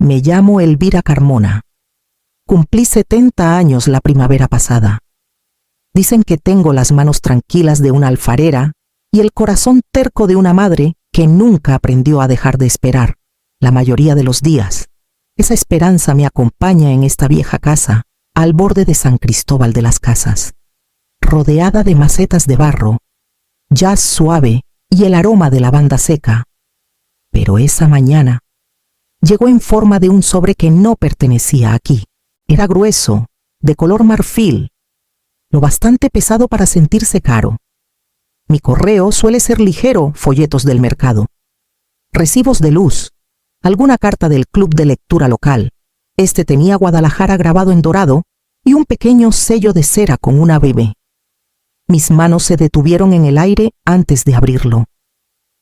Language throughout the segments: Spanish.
Me llamo Elvira Carmona. Cumplí 70 años la primavera pasada. Dicen que tengo las manos tranquilas de una alfarera y el corazón terco de una madre que nunca aprendió a dejar de esperar, la mayoría de los días. Esa esperanza me acompaña en esta vieja casa, al borde de San Cristóbal de las Casas, rodeada de macetas de barro, jazz suave y el aroma de lavanda seca. Pero esa mañana llegó en forma de un sobre que no pertenecía aquí. Era grueso, de color marfil, lo bastante pesado para sentirse caro. Mi correo suele ser ligero, folletos del mercado, recibos de luz, alguna carta del club de lectura local. Este tenía Guadalajara grabado en dorado y un pequeño sello de cera con una bebé. Mis manos se detuvieron en el aire antes de abrirlo.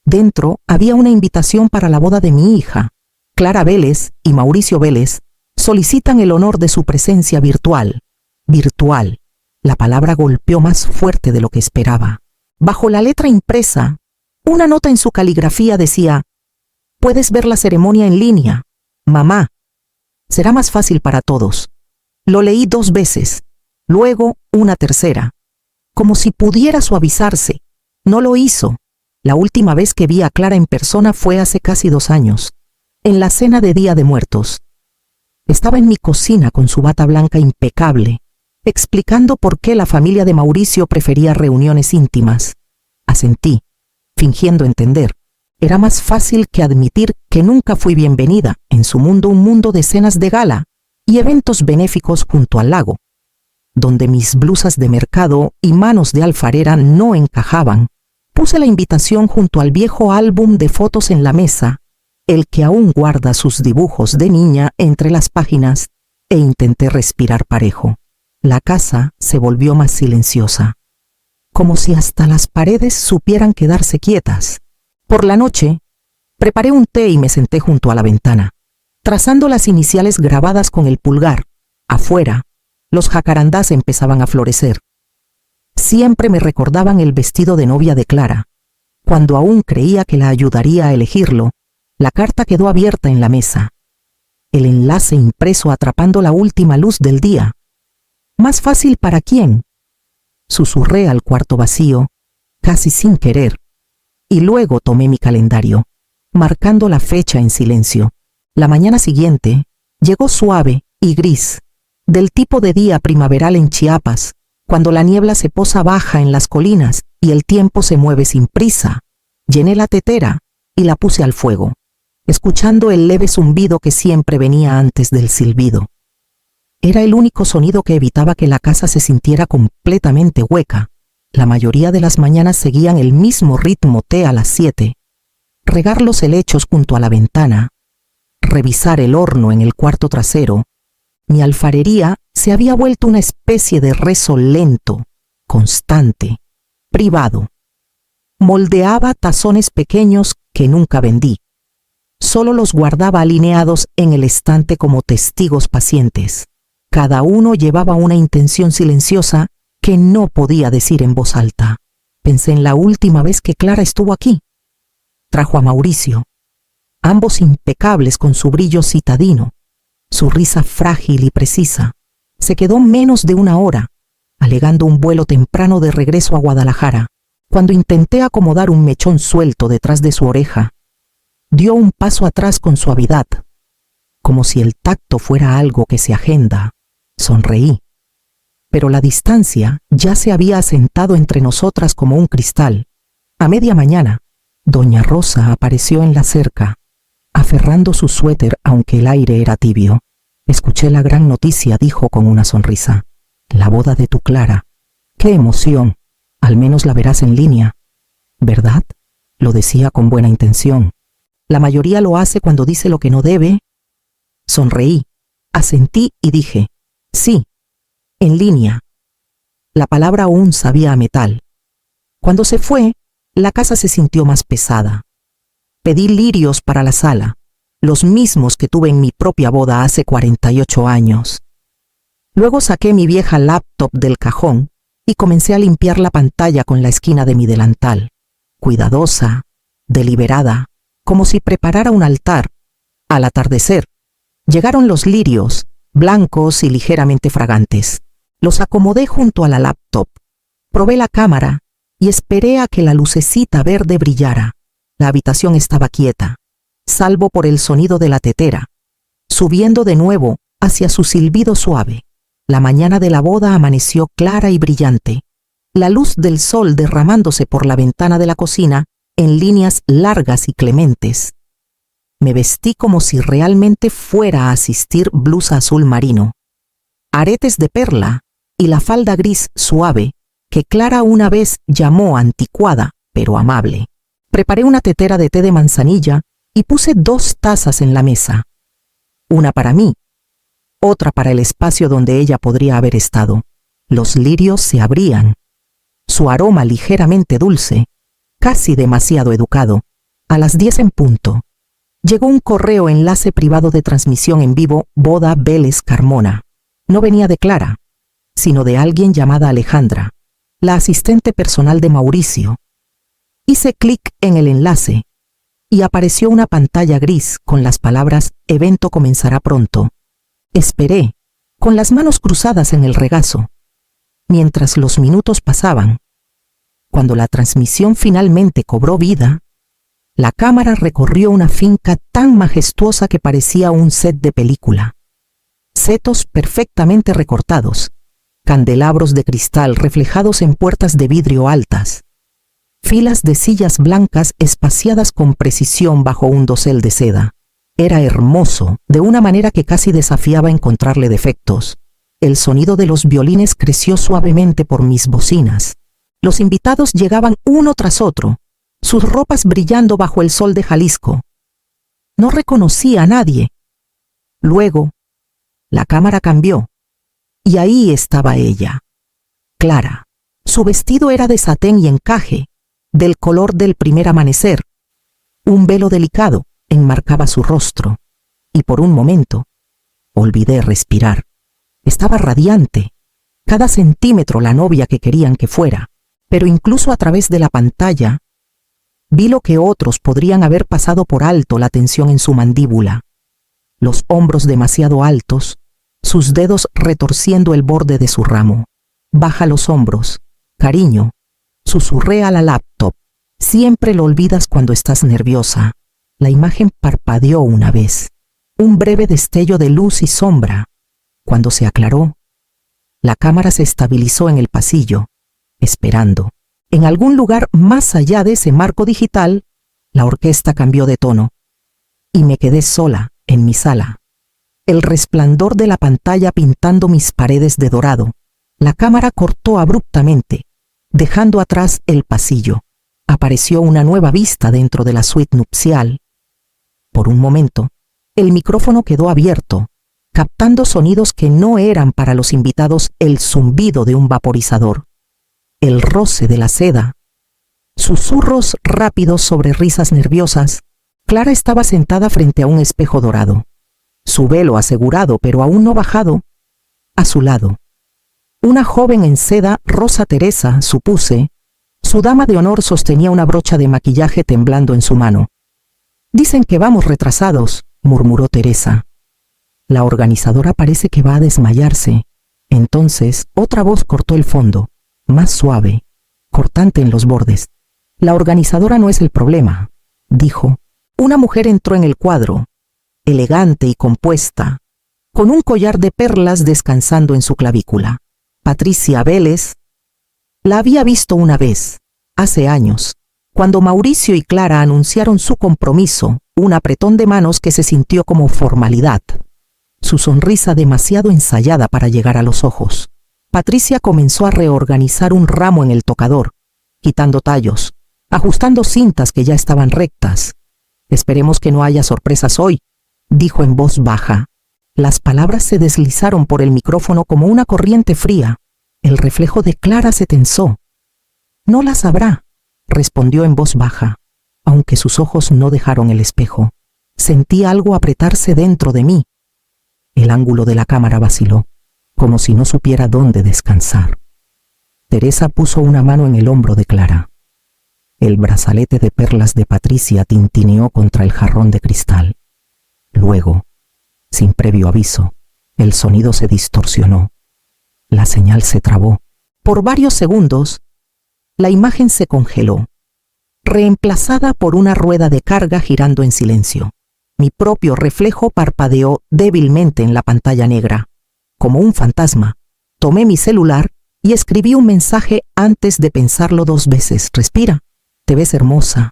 Dentro había una invitación para la boda de mi hija. Clara Vélez y Mauricio Vélez solicitan el honor de su presencia virtual. Virtual. La palabra golpeó más fuerte de lo que esperaba. Bajo la letra impresa, una nota en su caligrafía decía: «Puedes ver la ceremonia en línea. Mamá. Será más fácil para todos». Lo leí 2 veces, luego una tercera. Como si pudiera suavizarse. No lo hizo. La última vez que vi a Clara en persona fue hace casi 2 años, en la cena de Día de Muertos. Estaba en mi cocina con su bata blanca impecable, explicando por qué la familia de Mauricio prefería reuniones íntimas. Asentí, fingiendo entender. Era más fácil que admitir que nunca fui bienvenida en su mundo, un mundo de cenas de gala y eventos benéficos junto al lago, donde mis blusas de mercado y manos de alfarera no encajaban. Puse la invitación junto al viejo álbum de fotos en la mesa, el que aún guarda sus dibujos de niña entre las páginas, e intenté respirar parejo. La casa se volvió más silenciosa, como si hasta las paredes supieran quedarse quietas. Por la noche, preparé un té y me senté junto a la ventana, trazando las iniciales grabadas con el pulgar. Afuera, los jacarandás empezaban a florecer. Siempre me recordaban el vestido de novia de Clara. Cuando aún creía que la ayudaría a elegirlo, la carta quedó abierta en la mesa. El enlace impreso atrapando la última luz del día. ¿Más fácil para quién? Susurré al cuarto vacío, casi sin querer, y luego tomé mi calendario, marcando la fecha en silencio. La mañana siguiente llegó suave y gris, del tipo de día primaveral en Chiapas, cuando la niebla se posa baja en las colinas y el tiempo se mueve sin prisa. Llené la tetera y la puse al fuego, escuchando el leve zumbido que siempre venía antes del silbido. Era el único sonido que evitaba que la casa se sintiera completamente hueca. La mayoría de las mañanas seguían el mismo ritmo: té a las 7, regar los helechos junto a la ventana, revisar el horno en el cuarto trasero. Mi alfarería se había vuelto una especie de rezo lento, constante, privado. Moldeaba tazones pequeños que nunca vendí. Solo los guardaba alineados en el estante como testigos pacientes. Cada uno llevaba una intención silenciosa que no podía decir en voz alta. Pensé en la última vez que Clara estuvo aquí. Trajo a Mauricio, ambos impecables con su brillo citadino, su risa frágil y precisa. Se quedó menos de 1 hora, alegando un vuelo temprano de regreso a Guadalajara. Cuando intenté acomodar un mechón suelto detrás de su oreja, dio un paso atrás con suavidad, como si el tacto fuera algo que se agenda. Sonreí, pero la distancia ya se había asentado entre nosotras como un cristal. A media mañana, doña Rosa apareció en la cerca, aferrando su suéter aunque el aire era tibio. Escuché la gran noticia, dijo con una sonrisa. La boda de tu Clara. ¡Qué emoción! Al menos la verás en línea. ¿Verdad? Lo decía con buena intención. La mayoría lo hace cuando dice lo que no debe. Sonreí, asentí y dije, sí, en línea. La palabra aún sabía a metal. Cuando se fue, la casa se sintió más pesada. Pedí lirios para la sala, los mismos que tuve en mi propia boda hace 48 años. Luego saqué mi vieja laptop del cajón y comencé a limpiar la pantalla con la esquina de mi delantal, cuidadosa, deliberada, como si preparara un altar. Al atardecer, Llegaron los lirios, blancos y ligeramente fragantes. Los acomodé junto a la laptop. Probé la cámara y esperé a que la lucecita verde brillara. La habitación estaba quieta, salvo por el sonido de la tetera, subiendo de nuevo hacia su silbido suave. La mañana de la boda amaneció clara y brillante, la luz del sol derramándose por la ventana de la cocina en líneas largas y clementes. Me vestí como si realmente fuera a asistir, blusa azul marino, aretes de perla y la falda gris suave que Clara una vez llamó anticuada pero amable. Preparé una tetera de té de manzanilla y puse 2 tazas en la mesa. Una para mí, otra para el espacio donde ella podría haber estado. Los lirios se abrían. Su aroma ligeramente dulce, casi demasiado educado. A las 10 en punto. Llegó un correo enlace privado de transmisión en vivo, boda Vélez Carmona. No venía de Clara, sino de alguien llamada Alejandra, la asistente personal de Mauricio. Hice clic en el enlace y apareció una pantalla gris con las palabras «Evento comenzará pronto». Esperé, con las manos cruzadas en el regazo, mientras los minutos pasaban. Cuando la transmisión finalmente cobró vida, la cámara recorrió una finca tan majestuosa que parecía un set de película. Setos perfectamente recortados, candelabros de cristal reflejados en puertas de vidrio altas, filas de sillas blancas espaciadas con precisión bajo un dosel de seda. Era hermoso, de una manera que casi desafiaba encontrarle defectos. El sonido de los violines creció suavemente por mis bocinas. Los invitados llegaban uno tras otro, sus ropas brillando bajo el sol de Jalisco. No reconocí a nadie. Luego, la cámara cambió, y ahí estaba ella, Clara. Su vestido era de satén y encaje, del color del primer amanecer. Un velo delicado enmarcaba su rostro, y por un momento olvidé respirar. Estaba radiante, cada centímetro la novia que querían que fuera, pero incluso a través de la pantalla vi lo que otros podrían haber pasado por alto: la tensión en su mandíbula, los hombros demasiado altos, sus dedos retorciendo el borde de su ramo. «Baja los hombros, cariño», susurré a la laptop. «Siempre lo olvidas cuando estás nerviosa». La imagen parpadeó una vez, un breve destello de luz y sombra. Cuando se aclaró, la cámara se estabilizó en el pasillo, esperando. En algún lugar más allá de ese marco digital, la orquesta cambió de tono, y me quedé sola en mi sala. El resplandor de la pantalla pintando mis paredes de dorado. La cámara cortó abruptamente, dejando atrás el pasillo. Apareció una nueva vista dentro de la suite nupcial. Por un momento, el micrófono quedó abierto, captando sonidos que no eran para los invitados: el zumbido de un vaporizador, el roce de la seda, susurros rápidos sobre risas nerviosas. Clara estaba sentada frente a un espejo dorado, su velo asegurado pero aún no bajado. A su lado, una joven en seda rosa Teresa, supuse. Su dama de honor sostenía una brocha de maquillaje temblando en su mano. «Dicen que vamos retrasados», murmuró Teresa. «La organizadora parece que va a desmayarse». Entonces otra voz cortó el fondo, más suave, cortante en los bordes. «La organizadora no es el problema», dijo. Una mujer entró en el cuadro, elegante y compuesta, con un collar de perlas descansando en su clavícula. Patricia Vélez. La había visto una vez, hace años, cuando Mauricio y Clara anunciaron su compromiso, un apretón de manos que se sintió como formalidad, su sonrisa demasiado ensayada para llegar a los ojos. Patricia comenzó a reorganizar un ramo en el tocador, quitando tallos, ajustando cintas que ya estaban rectas. «Esperemos que no haya sorpresas hoy», dijo en voz baja. Las palabras se deslizaron por el micrófono como una corriente fría. El reflejo de Clara se tensó. «No las habrá», respondió en voz baja, aunque sus ojos no dejaron el espejo. Sentí algo apretarse dentro de mí. El ángulo de la cámara vaciló, como si no supiera dónde descansar. Teresa puso una mano en el hombro de Clara. El brazalete de perlas de Patricia tintineó contra el jarrón de cristal. Luego, Sin previo aviso, el sonido se distorsionó. La señal se trabó. Por varios segundos, la imagen se congeló, reemplazada por una rueda de carga girando en silencio. Mi propio reflejo parpadeó débilmente en la pantalla negra. Como un fantasma, tomé mi celular y escribí un mensaje antes de pensarlo 2 veces. Respira, te ves hermosa.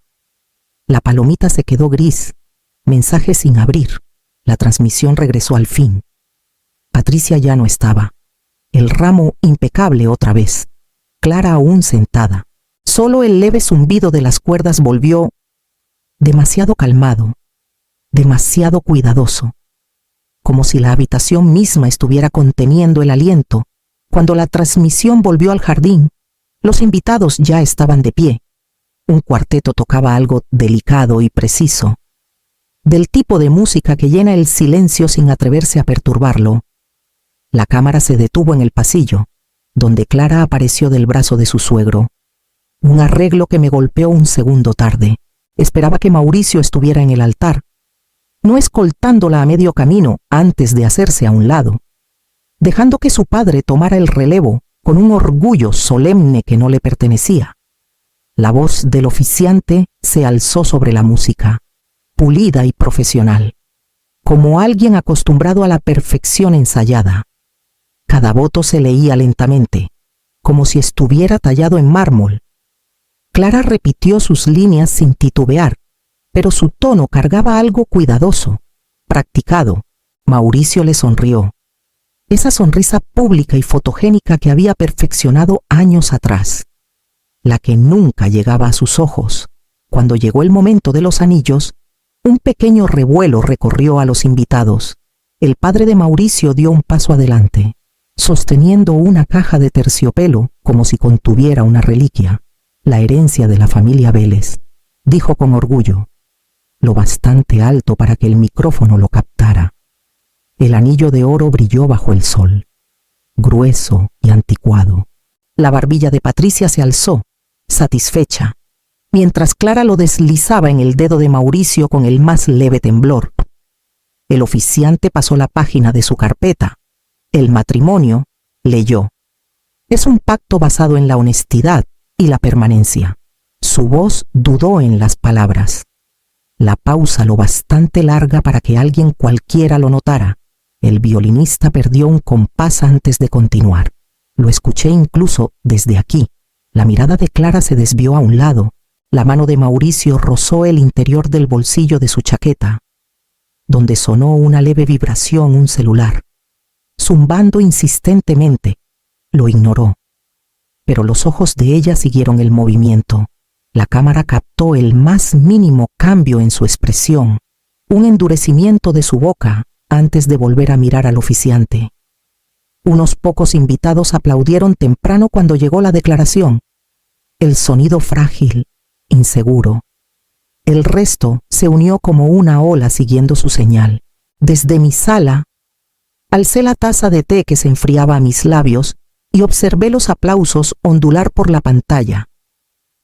La palomita se quedó gris. Mensaje sin abrir. La transmisión regresó al fin. Patricia ya no estaba. El ramo impecable otra vez. Clara aún sentada. Solo el leve zumbido de las cuerdas volvió demasiado calmado, demasiado cuidadoso, como si la habitación misma estuviera conteniendo el aliento. Cuando la transmisión volvió al jardín, los invitados ya estaban de pie. Un cuarteto tocaba algo delicado y preciso, del tipo de música que llena el silencio sin atreverse a perturbarlo. La cámara se detuvo en el pasillo, donde Clara apareció del brazo de su suegro. Un arreglo que me golpeó un segundo tarde. Esperaba que Mauricio estuviera en el altar, no escoltándola a medio camino antes de hacerse a un lado, dejando que su padre tomara el relevo con un orgullo solemne que no le pertenecía. La voz del oficiante se alzó sobre la música, pulida y profesional, como alguien acostumbrado a la perfección ensayada. Cada voto se leía lentamente, como si estuviera tallado en mármol. Clara repitió sus líneas sin titubear, pero su tono cargaba algo cuidadoso, practicado. Mauricio le sonrió. Esa sonrisa pública y fotogénica que había perfeccionado años atrás. La que nunca llegaba a sus ojos. Cuando llegó el momento de los anillos, un pequeño revuelo recorrió a los invitados. El padre de Mauricio dio un paso adelante, sosteniendo una caja de terciopelo como si contuviera una reliquia. La herencia de la familia Vélez, dijo con orgullo, lo bastante alto para que el micrófono lo captara. El anillo de oro brilló bajo el sol, grueso y anticuado. La barbilla de Patricia se alzó, satisfecha, mientras Clara lo deslizaba en el dedo de Mauricio con el más leve temblor. El oficiante pasó la página de su carpeta. El matrimonio, leyó. Es un pacto basado en la honestidad y la permanencia. Su voz dudó en las palabras. La pausa lo bastante larga para que alguien cualquiera lo notara. El violinista perdió un compás antes de continuar. Lo escuché incluso desde aquí. La mirada de Clara se desvió a un lado. La mano de Mauricio rozó el interior del bolsillo de su chaqueta, donde sonó una leve vibración un celular. Zumbando insistentemente, lo ignoró. Pero los ojos de ella siguieron el movimiento. La cámara captó el más mínimo cambio en su expresión, un endurecimiento de su boca antes de volver a mirar al oficiante. Unos pocos invitados aplaudieron temprano cuando llegó la declaración. El sonido frágil, inseguro. El resto se unió como una ola siguiendo su señal. Desde mi sala, alcé la taza de té que se enfriaba a mis labios y observé los aplausos ondular por la pantalla,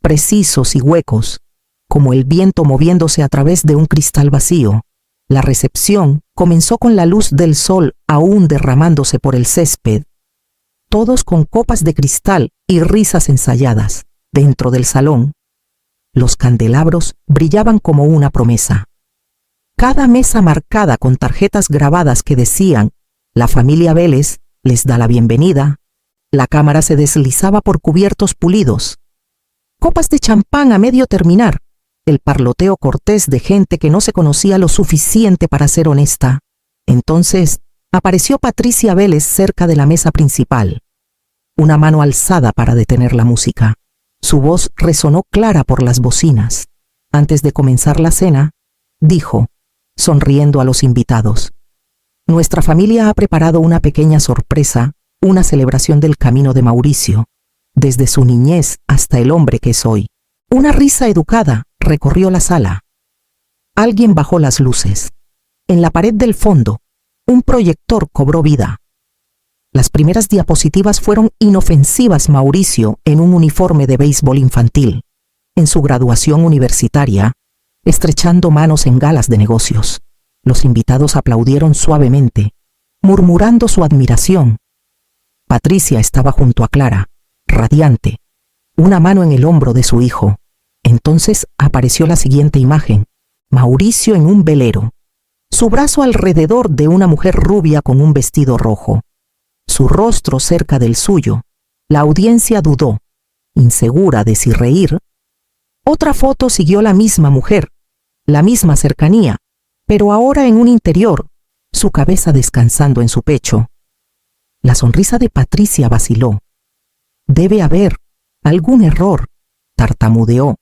precisos y huecos, como el viento moviéndose a través de un cristal vacío. La recepción comenzó con la luz del sol aún derramándose por el césped, todos con copas de cristal y risas ensayadas. Dentro del salón, los candelabros brillaban como una promesa. Cada mesa marcada con tarjetas grabadas que decían, la familia Vélez les da la bienvenida. La cámara se deslizaba por cubiertos pulidos. Copas de champán a medio terminar. El parloteo cortés de gente que no se conocía lo suficiente para ser honesta. Entonces, apareció Patricia Vélez cerca de la mesa principal. Una mano alzada para detener la música. Su voz resonó clara por las bocinas. Antes de comenzar la cena, dijo, sonriendo a los invitados: nuestra familia ha preparado una pequeña sorpresa, una celebración del camino de Mauricio, desde su niñez hasta el hombre que es hoy. Una risa educada recorrió la sala. Alguien bajó las luces. En la pared del fondo, un proyector cobró vida. Las primeras diapositivas fueron inofensivas. Mauricio en un uniforme de béisbol infantil, en su graduación universitaria, estrechando manos en galas de negocios. Los invitados aplaudieron suavemente, murmurando su admiración. Patricia estaba junto a Clara, radiante, una mano en el hombro de su hijo. Entonces apareció la siguiente imagen: Mauricio en un velero, su brazo alrededor de una mujer rubia con un vestido rojo, su rostro cerca del suyo. La audiencia dudó, insegura de si reír. Otra foto siguió la misma mujer, la misma cercanía, pero ahora en un interior, su cabeza descansando en su pecho. La sonrisa de Patricia vaciló. Debe haber algún error, tartamudeó.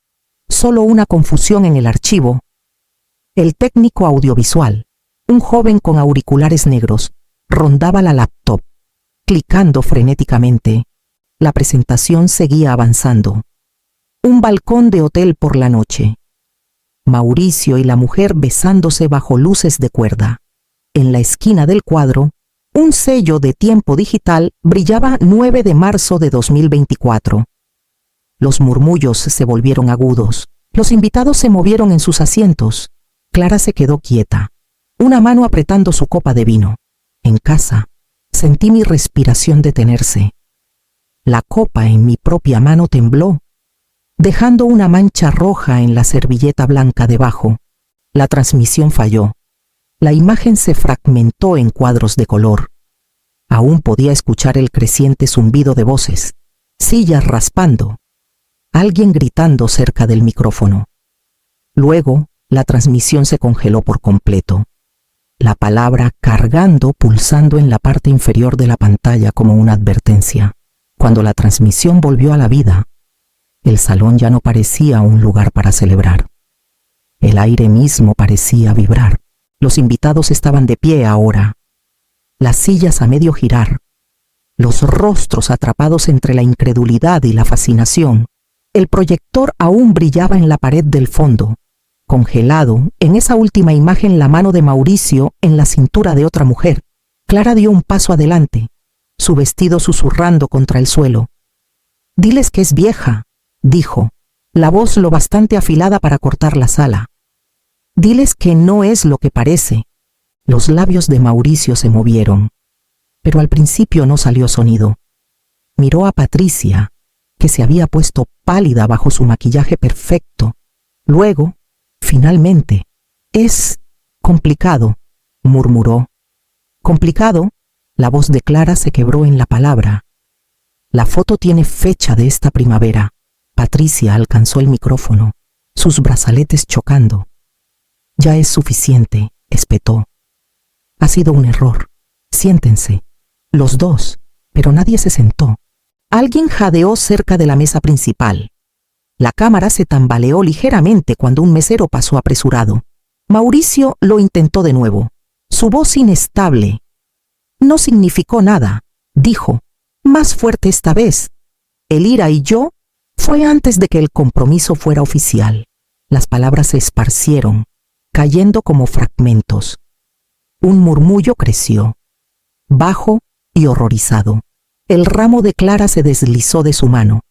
Solo una confusión en el archivo. El técnico audiovisual, un joven con auriculares negros, rondaba la laptop, clicando frenéticamente. La presentación seguía avanzando. Un balcón de hotel por la noche. Mauricio y la mujer besándose bajo luces de cuerda. En la esquina del cuadro, un sello de tiempo digital brillaba 9 de marzo de 2024. Los murmullos se volvieron agudos. Los invitados se movieron en sus asientos. Clara se quedó quieta, una mano apretando su copa de vino. En casa, sentí mi respiración detenerse. La copa en mi propia mano tembló, dejando una mancha roja en la servilleta blanca debajo. La transmisión falló. La imagen se fragmentó en cuadros de color. Aún podía escuchar el creciente zumbido de voces, sillas raspando, alguien gritando cerca del micrófono. Luego, la transmisión se congeló por completo. La palabra cargando pulsando en la parte inferior de la pantalla como una advertencia. Cuando la transmisión volvió a la vida, el salón ya no parecía un lugar para celebrar. El aire mismo parecía vibrar. Los invitados estaban de pie ahora, las sillas a medio girar, los rostros atrapados entre la incredulidad y la fascinación. El proyector aún brillaba en la pared del fondo. Congelado, en esa última imagen, la mano de Mauricio en la cintura de otra mujer. Clara dio un paso adelante, su vestido susurrando contra el suelo. «Diles que es vieja», dijo, la voz lo bastante afilada para cortar la sala. «Diles que no es lo que parece». Los labios de Mauricio se movieron, pero al principio no salió sonido. Miró a Patricia, que se había puesto pálida bajo su maquillaje perfecto. Luego, finalmente, «Es complicado», murmuró. «¿Complicado?» La voz de Clara se quebró en la palabra. «La foto tiene fecha de esta primavera». Patricia alcanzó el micrófono, sus brazaletes chocando. «Ya es suficiente», espetó. «Ha sido un error. Siéntense». Los dos, pero nadie se sentó. Alguien jadeó cerca de la mesa principal. La cámara se tambaleó ligeramente cuando un mesero pasó apresurado. Mauricio lo intentó de nuevo. Su voz inestable. «No significó nada», dijo, más fuerte esta vez. «Elira y yo» fue antes de que el compromiso fuera oficial. Las palabras se esparcieron, cayendo como fragmentos. Un murmullo creció, bajo y horrorizado. El ramo de Clara se deslizó de su mano,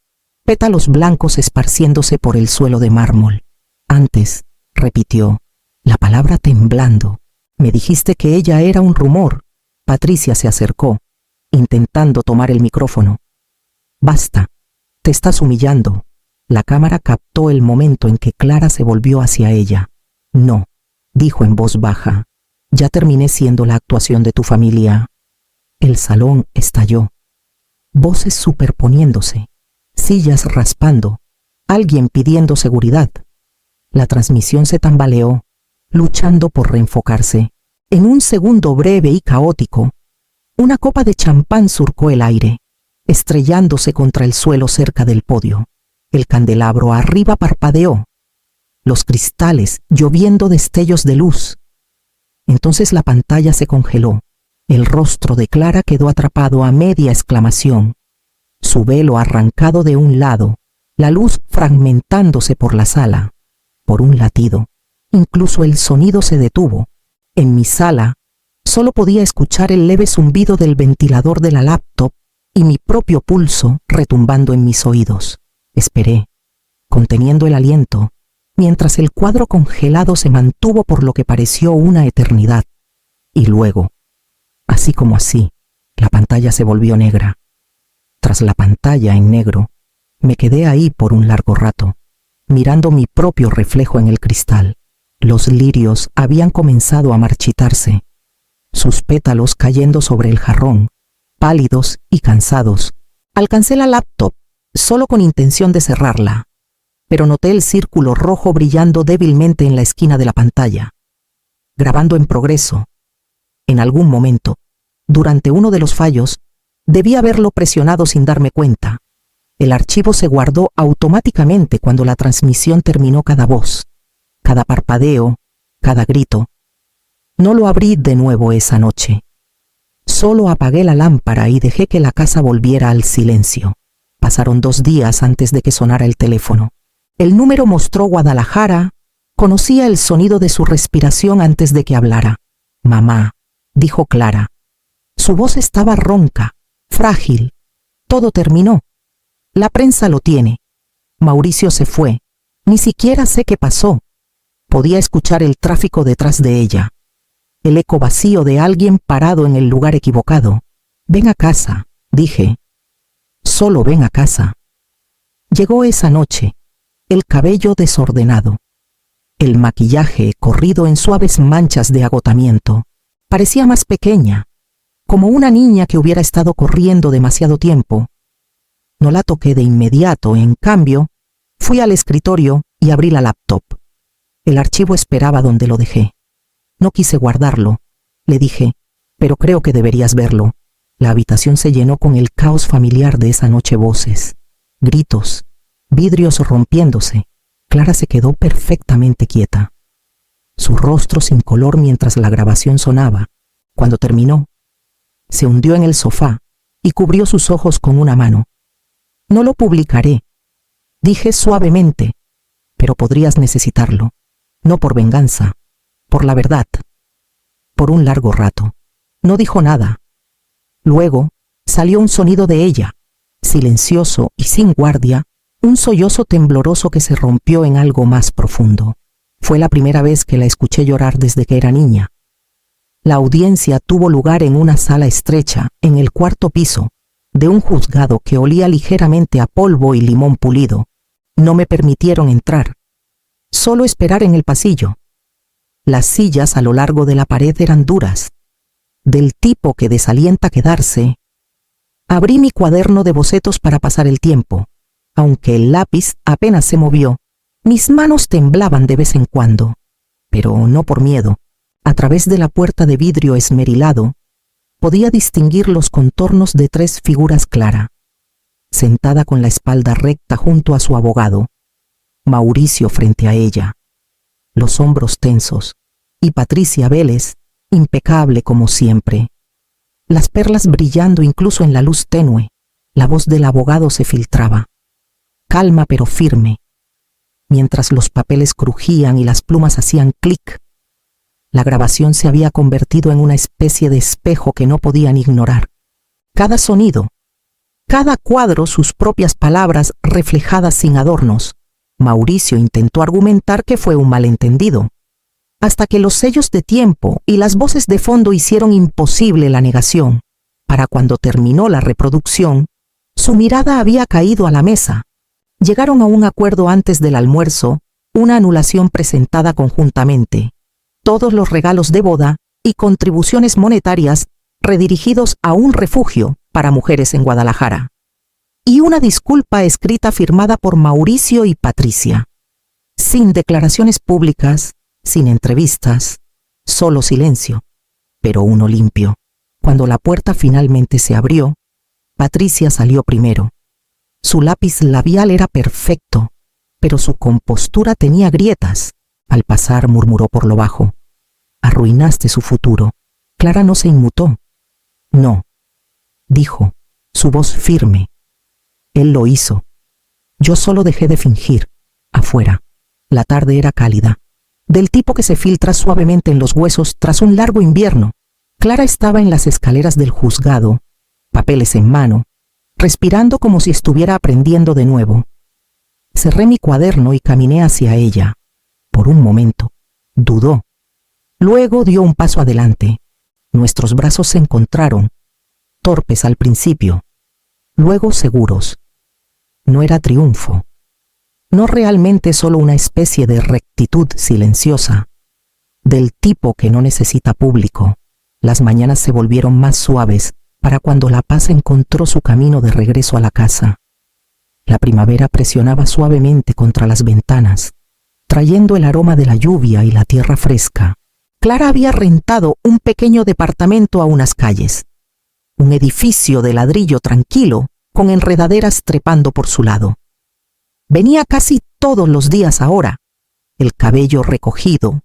pétalos blancos esparciéndose por el suelo de mármol. «Antes», repitió, la palabra temblando, «me dijiste que ella era un rumor». Patricia se acercó, intentando tomar el micrófono. «Basta, te estás humillando». La cámara captó el momento en que Clara se volvió hacia ella. «No», dijo en voz baja, «ya terminé siendo la actuación de tu familia». El salón estalló. Voces superponiéndose, sillas raspando, alguien pidiendo seguridad. La transmisión se tambaleó, luchando por reenfocarse. En un segundo breve y caótico, una copa de champán surcó el aire, estrellándose contra el suelo cerca del podio. El candelabro arriba parpadeó, los cristales lloviendo destellos de luz. Entonces la pantalla se congeló. El rostro de Clara quedó atrapado a media exclamación. Su velo arrancado de un lado, la luz fragmentándose por la sala. Por un latido, incluso el sonido se detuvo. En mi sala, solo podía escuchar el leve zumbido del ventilador de la laptop y mi propio pulso retumbando en mis oídos. Esperé, conteniendo el aliento, mientras el cuadro congelado se mantuvo por lo que pareció una eternidad. Y luego, así como así, la pantalla se volvió negra. Tras la pantalla en negro, me quedé ahí por un largo rato, mirando mi propio reflejo en el cristal. Los lirios habían comenzado a marchitarse, sus pétalos cayendo sobre el jarrón, pálidos y cansados. Alcancé la laptop, solo con intención de cerrarla, pero noté el círculo rojo brillando débilmente en la esquina de la pantalla. Grabando en progreso. En algún momento, durante uno de los fallos, debí haberlo presionado sin darme cuenta. El archivo se guardó automáticamente cuando la transmisión terminó cada voz, cada parpadeo, cada grito. No lo abrí de nuevo esa noche. Solo apagué la lámpara y dejé que la casa volviera al silencio. Pasaron 2 días antes de que sonara el teléfono. El número mostró Guadalajara. Conocía el sonido de su respiración antes de que hablara. «Mamá», dijo Clara. Su voz estaba ronca, frágil. Todo terminó. La prensa lo tiene. Mauricio se fue. Ni siquiera sé qué pasó. Podía escuchar el tráfico detrás de ella. El eco vacío de alguien parado en el lugar equivocado. «Ven a casa», dije. «Solo ven a casa». Llegó esa noche, el cabello desordenado, el maquillaje corrido en suaves manchas de agotamiento. Parecía más pequeña, como una niña que hubiera estado corriendo demasiado tiempo. No la toqué de inmediato, en cambio, fui al escritorio y abrí la laptop. El archivo esperaba donde lo dejé. No quise guardarlo, le dije, pero creo que deberías verlo. La habitación se llenó con el caos familiar de esa noche: voces, gritos, vidrios rompiéndose. Clara se quedó perfectamente quieta, su rostro sin color mientras la grabación sonaba. Cuando terminó, se hundió en el sofá y cubrió sus ojos con una mano. «No lo publicaré», dije suavemente, «pero podrías necesitarlo, no por venganza, por la verdad». Por un largo rato, no dijo nada. Luego, salió un sonido de ella, silencioso y sin guardia, un sollozo tembloroso que se rompió en algo más profundo. Fue la primera vez que la escuché llorar desde que era niña. La audiencia tuvo lugar en una sala estrecha, en el 4º piso, de un juzgado que olía ligeramente a polvo y limón pulido. No me permitieron entrar, solo esperar en el pasillo. Las sillas a lo largo de la pared eran duras, del tipo que desalienta quedarse. Abrí mi cuaderno de bocetos para pasar el tiempo. Aunque el lápiz apenas se movió, mis manos temblaban de vez en cuando, pero no por miedo. A través de la puerta de vidrio esmerilado, podía distinguir los contornos de 3 figuras: Clara, sentada con la espalda recta junto a su abogado, Mauricio frente a ella, los hombros tensos, y Patricia Vélez, impecable como siempre, las perlas brillando incluso en la luz tenue. La voz del abogado se filtraba, calma pero firme, mientras los papeles crujían y las plumas hacían clic. La grabación se había convertido en una especie de espejo que no podían ignorar. Cada sonido, cada cuadro, sus propias palabras reflejadas sin adornos. Mauricio intentó argumentar que fue un malentendido, hasta que los sellos de tiempo y las voces de fondo hicieron imposible la negación. Para cuando terminó la reproducción, su mirada había caído a la mesa. Llegaron a un acuerdo antes del almuerzo, una anulación presentada conjuntamente, todos los regalos de boda y contribuciones monetarias redirigidos a un refugio para mujeres en Guadalajara, y una disculpa escrita firmada por Mauricio y Patricia. Sin declaraciones públicas, sin entrevistas, solo silencio, pero uno limpio. Cuando la puerta finalmente se abrió, Patricia salió primero. Su lápiz labial era perfecto, pero su compostura tenía grietas. Al pasar murmuró por lo bajo: «Arruinaste su futuro». Clara no se inmutó. «No», dijo, su voz firme. «Él lo hizo. Yo solo dejé de fingir». Afuera, la tarde era cálida, del tipo que se filtra suavemente en los huesos tras un largo invierno. Clara estaba en las escaleras del juzgado, papeles en mano, respirando como si estuviera aprendiendo de nuevo. Cerré mi cuaderno y caminé hacia ella. Por un momento, dudó. Luego dio un paso adelante. Nuestros brazos se encontraron, torpes al principio, luego seguros. No era triunfo, no realmente solo una especie de rectitud silenciosa, del tipo que no necesita público. Las mañanas se volvieron más suaves para cuando la paz encontró su camino de regreso a la casa. La primavera presionaba suavemente contra las ventanas, trayendo el aroma de la lluvia y la tierra fresca. Clara había rentado un pequeño departamento a unas calles, un edificio de ladrillo tranquilo con enredaderas trepando por su lado. Venía casi todos los días ahora, el cabello recogido,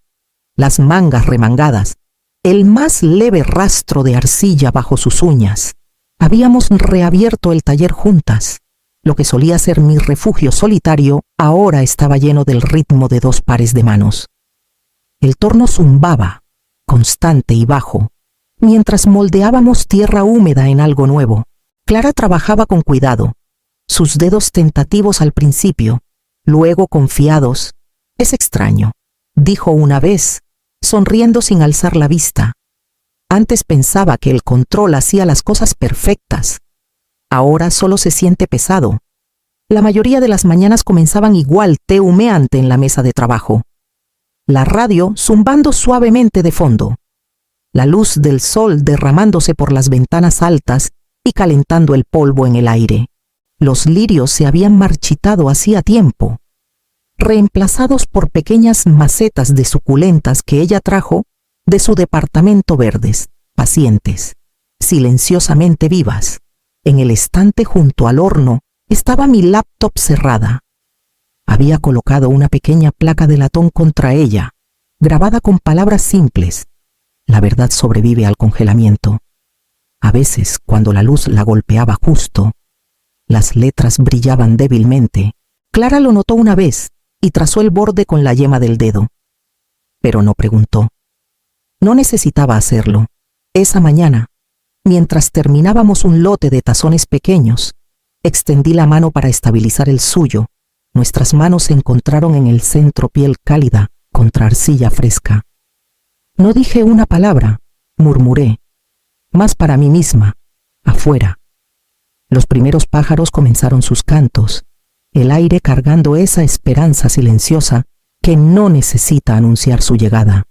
las mangas remangadas, el más leve rastro de arcilla bajo sus uñas. Habíamos reabierto el taller juntas. Lo que solía ser mi refugio solitario ahora estaba lleno del ritmo de 2 pares de manos. El torno zumbaba, constante y bajo, mientras moldeábamos tierra húmeda en algo nuevo. Clara trabajaba con cuidado, sus dedos tentativos al principio, luego confiados. «Es extraño», dijo una vez, sonriendo sin alzar la vista. Antes pensaba que el control hacía las cosas perfectas. Ahora solo se siente pesado. La mayoría de las mañanas comenzaban igual, té humeante en la mesa de trabajo. La radio zumbando suavemente de fondo. La luz del sol derramándose por las ventanas altas y calentando el polvo en el aire. Los lirios se habían marchitado hacía tiempo, reemplazados por pequeñas macetas de suculentas que ella trajo de su departamento, verdes, pacientes, silenciosamente vivas. En el estante junto al horno estaba mi laptop cerrada. Había colocado una pequeña placa de latón contra ella, grabada con palabras simples. La verdad sobrevive al congelamiento. A veces, cuando la luz la golpeaba justo, las letras brillaban débilmente. Clara lo notó una vez y trazó el borde con la yema del dedo. Pero no preguntó. No necesitaba hacerlo. Esa mañana, mientras terminábamos un lote de tazones pequeños, extendí la mano para estabilizar el suyo. Nuestras manos se encontraron en el centro, piel cálida contra arcilla fresca. No dije una palabra, murmuré, más para mí misma, afuera. Los primeros pájaros comenzaron sus cantos, el aire cargando esa esperanza silenciosa que no necesita anunciar su llegada.